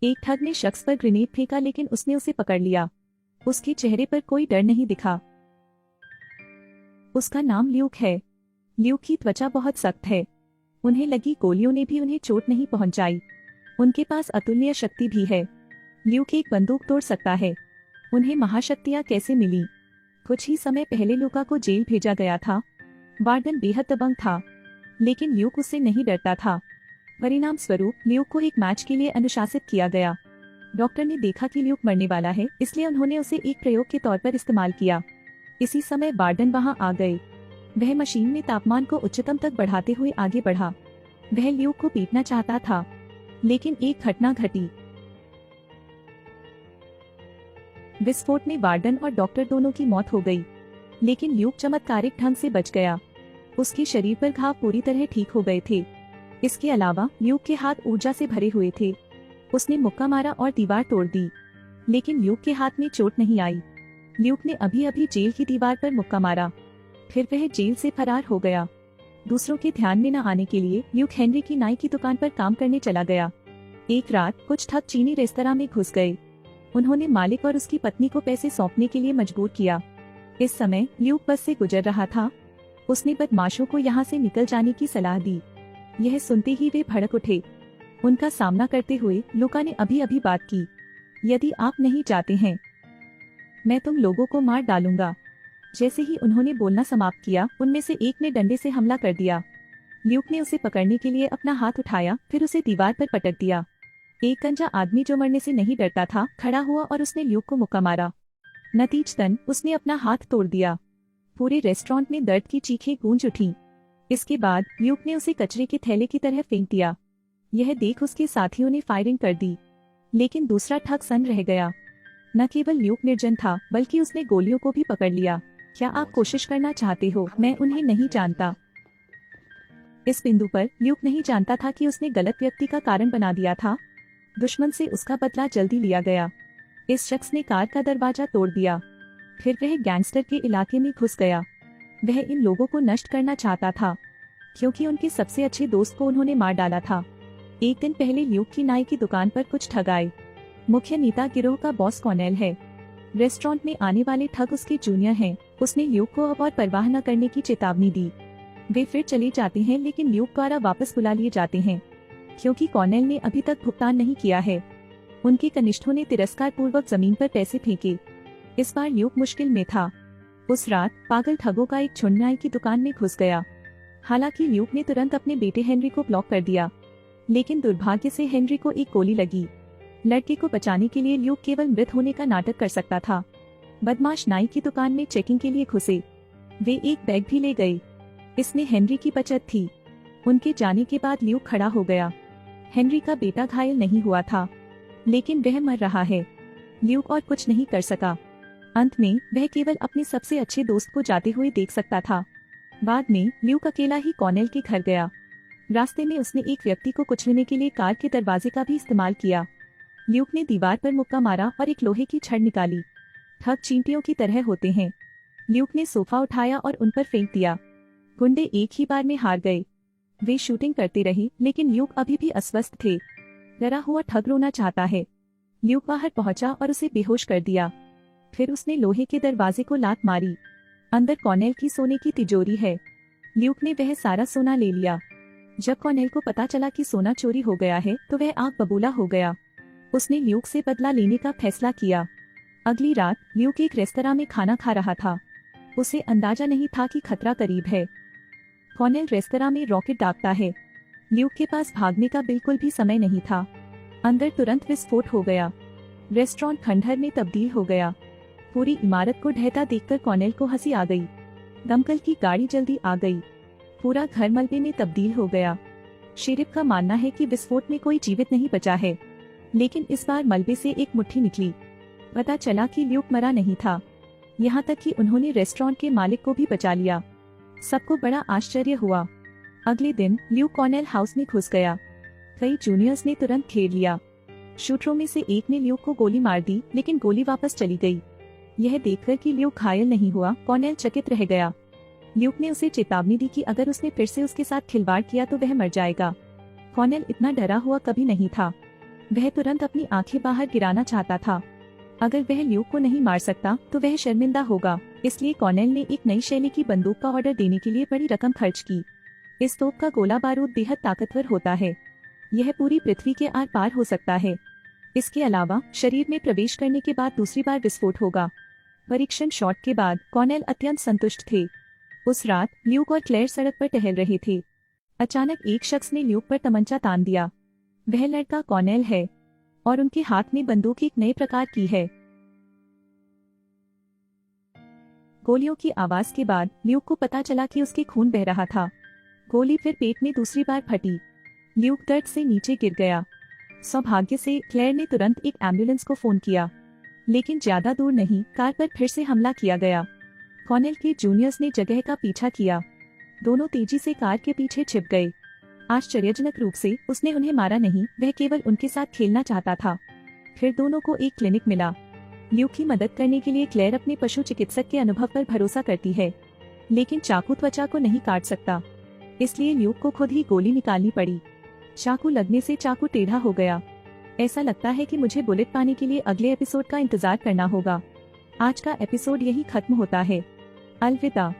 एक ठग ने शख्स पर ग्रेनेड फेंका लेकिन उसने उसे पकड़ लिया। उसके चेहरे पर कोई डर नहीं दिखा। उसका नाम ल्यूक है। ल्यूक की त्वचा बहुत सख्त है। उन्हें लगी गोलियों ने भी उन्हें चोट नहीं पहुंचाई। उनके पास अतुल्य शक्ति भी है। ल्यूक एक बंदूक तोड़ सकता है। उन्हें महाशक्तियां कैसे मिली? कुछ ही समय पहले लूका को जेल भेजा गया था। वार्डन बेहद दबंग था, लेकिन ल्यूक उससे नहीं डरता था। परिणाम स्वरूप ल्यूक को एक मैच के लिए अनुशासित किया गया। डॉक्टर ने देखा कि ल्यूक मरने वाला है, इसलिए उन्होंने उसे एक प्रयोग के तौर पर इस्तेमाल किया। इसी समय वार्डन वहां आ गए। वह मशीन में तापमान को उच्चतम तक बढ़ाते हुए आगे बढ़ा। वह ल्यूक को पीटना चाहता था, लेकिन एक घटना घटी। विस्फोट में वार्डन और डॉक्टर दोनों की मौत हो गई, लेकिन ल्यूक चमत्कारिक ढंग से बच गया। उसके शरीर पर घाव पूरी तरह ठीक हो गए थे। इसके अलावा ल्यूक के हाथ ऊर्जा से भरे हुए थे। उसने मुक्का मारा और दीवार तोड़ दी, लेकिन ल्यूक के हाथ में चोट नहीं आई। ल्यूक ने अभी अभी जेल की दीवार पर मुक्का मारा, फिर वह जेल से फरार हो गया। दूसरों के ध्यान में न आने के लिए ल्यूक हेनरी की नाई की दुकान पर काम करने चला गया। एक रात कुछ ठग चीनी रेस्तरां में घुस गए। उन्होंने मालिक और उसकी पत्नी को पैसे सौंपने के लिए मजबूर किया। इस समय ल्यूक बस से गुजर रहा था। उसने बदमाशों को यहाँ से निकल जाने की सलाह दी। यह सुनते ही वे भड़क उठे। उनका सामना करते हुए लूका ने अभी अभी बात की, यदि आप नहीं जाते हैं, मैं तुम लोगों को मार डालूंगा। जैसे ही उन्होंने बोलना समाप्त किया, उनमें से एक ने डंडे से हमला कर दिया। ल्यूक ने उसे पकड़ने के लिए अपना हाथ उठाया, फिर उसे दीवार पर पटक दिया। एक गंजा आदमी जो मरने से नहीं डरता था खड़ा हुआ और उसने ल्यूक को मुक्का मारा। नतीजतन उसने अपना हाथ तोड़ दिया। पूरे रेस्टोरेंट में दर्द की चीखें गूंज उठी। इसके बाद ल्यूक ने उसे कचरे के थैले की तरह फेंक दिया। यह देख उसके साथियों ने फायरिंग कर दी, लेकिन दूसरा ठग सन्न रह गया। न केवल ल्यूक निर्जन था, बल्कि उसने गोलियों को भी पकड़ लिया। क्या आप कोशिश करना चाहते हो? मैं उन्हें नहीं जानता। इस बिंदु पर ल्यूक नहीं जानता था कि उसने गलत व्यक्ति का कारण बना दिया था। दुश्मन से उसका बदला जल्दी लिया गया। इस शख्स ने कार का दरवाजा तोड़ दिया, फिर वह गैंगस्टर के इलाके में घुस गया। वह इन लोगों को नष्ट करना चाहता था, क्योंकि उनके सबसे अच्छे दोस्त को उन्होंने मार डाला था। एक दिन पहले ल्यूक की नाई की दुकान पर कुछ ठग आए। मुख्य नेता गिरोह का बॉस कॉर्नेल है। रेस्टोरेंट में आने वाले ठग उसके जूनियर हैं। उसने ल्यूक को अब और परवाह न करने की चेतावनी दी। वे फिर चले जाते हैं, लेकिन ल्यूक द्वारा वापस बुला लिए जाते हैं, क्योंकि कॉर्नेल ने अभी तक भुगतान नहीं किया है। उनके कनिष्ठों ने तिरस्कार पूर्वक जमीन पर पैसे फेंके। इस बार ल्यूक मुश्किल में था। उस रात पागल ठगों का एक झुंड नाई की दुकान में घुस गया। हालांकि ल्यूक ने तुरंत अपने बेटे हेनरी को ब्लॉक कर दिया, लेकिन दुर्भाग्य से हेनरी को एक गोली लगी। लड़के को बचाने के लिए ल्यूक केवल मृत होने का नाटक कर सकता था। बदमाश नाई की दुकान में चेकिंग के लिए घुसे। वे एक बैग भी ले गए। इसमें हेनरी की बचत थी। उनके जाने के बाद ल्यूक खड़ा हो गया। हेनरी का बेटा घायल नहीं हुआ था, लेकिन वह मर रहा है। ल्यूक और कुछ नहीं कर सका। अंत में वह केवल अपने सबसे अच्छे दोस्त को जाते हुए देख सकता था। बाद में ल्यूक अकेला ही कॉर्नेल के घर गया। रास्ते में उसने एक व्यक्ति को कुचलने के लिए कार के दरवाजे का भी इस्तेमाल किया। ल्यूक ने दीवार पर मुक्का मारा और एक लोहे की छड़ निकाली। ठग चींटियों की तरह होते हैं। ल्यूक ने सोफा उठाया और उन पर फेंक दिया। गुंडे एक ही बार में हार गए। वे शूटिंग करते रहे, लेकिन ल्यूक अभी भी अस्वस्थ थे। डरा हुआ ठग रोना चाहता है। ल्यूक बाहर पहुंचा और उसे बेहोश कर दिया। फिर उसने लोहे के दरवाजे को लात मारी। अंदर कॉर्नेल की सोने की तिजोरी है। ल्यूक ने वह सारा सोना ले लिया। जब कॉर्नेल को पता चला कि सोना चोरी हो गया है, तो वह आग बबूला हो गया। उसने ल्यूक से बदला लेने का फैसला किया। अगली रात ल्यूक एक रेस्तरां में खाना खा रहा था। उसे अंदाजा नहीं था कि खतरा करीब है। कॉर्नेल रेस्तरां में रॉकेट दागता है। ल्यूक के पास भागने का बिल्कुल भी समय नहीं था। अंदर तुरंत विस्फोट हो गया। रेस्टोरेंट खंडहर में तब्दील हो गया। पूरी इमारत को ढहता देखकर कॉर्नेल को हंसी आ गई। दमकल की गाड़ी जल्दी आ गई। पूरा घर मलबे में तब्दील हो गया। शेरिफ का मानना है कि विस्फोट में कोई जीवित नहीं बचा है, लेकिन इस बार मलबे से एक मुट्ठी निकली। पता चला कि ल्यूक मरा नहीं था। यहाँ तक कि उन्होंने रेस्टोरेंट के मालिक को भी बचा लिया। सबको बड़ा आश्चर्य हुआ। अगले दिन ल्यूक कॉर्नेल हाउस में घुस गया। कई जूनियर्स ने तुरंत घेर लिया। शूटरों में से एक ने ल्यूक को गोली मार दी, लेकिन गोली वापस चली गई। यह देखकर कि ल्यूक घायल नहीं हुआ, कॉर्नेल चकित रह गया। ल्यूक ने उसे चेतावनी दी कि अगर उसने फिर से उसके साथ खिलवाड़ किया तो वह मर जाएगा। कॉर्नेल इतना डरा हुआ कभी नहीं था। वह तुरंत अपनी आंखें बाहर गिराना चाहता था। अगर वह ल्यूक को नहीं मार सकता तो वह शर्मिंदा होगा, इसलिए कॉर्नेल ने एक नई शैली की बंदूक का ऑर्डर देने के लिए बड़ी रकम खर्च की। इस तोप का गोला बारूद बेहद ताकतवर होता है। यह पूरी पृथ्वी के आर पार हो सकता है। इसके अलावा शरीर में प्रवेश करने के बाद दूसरी बार विस्फोट होगा। परीक्षण शॉट के बाद कॉर्नेल अत्यंत संतुष्ट थे। उस रात ल्यूक और क्लेयर सड़क पर टहल रहे थे। अचानक एक शख्स ने ल्यूक पर तमंचा तान दिया। वह लड़का कॉर्नेल है और उनके हाथ में बंदूक एक नए प्रकार की है। गोलियों की आवाज के बाद ल्यूक को पता चला कि उसके खून बह रहा था। गोली फिर पेट में दूसरी बार फटी। ल्यूक दर्द से नीचे गिर गया। सौभाग्य से क्लेयर ने तुरंत एक एम्बुलेंस को फोन किया, लेकिन ज्यादा दूर नहीं, कार पर फिर से हमला किया गया। कॉर्नेल के जूनियर्स ने जगह का पीछा किया। दोनों तेजी से कार के पीछे छिप गए। आश्चर्यजनक रूप से उसने उन्हें मारा नहीं, वह केवल उनके साथ खेलना चाहता था। फिर दोनों को एक क्लिनिक मिला। ल्यूक की मदद करने के लिए क्लेयर अपने पशु चिकित्सक के अनुभव पर भरोसा करती है, लेकिन चाकू त्वचा को नहीं काट सकता, इसलिए ल्यूक को खुद ही गोली निकालनी पड़ी। चाकू लगने से चाकू टेढ़ा हो गया। ऐसा लगता है कि मुझे बुलेट पाने के लिए अगले एपिसोड का इंतजार करना होगा। आज का एपिसोड यही खत्म होता है। अलविदा।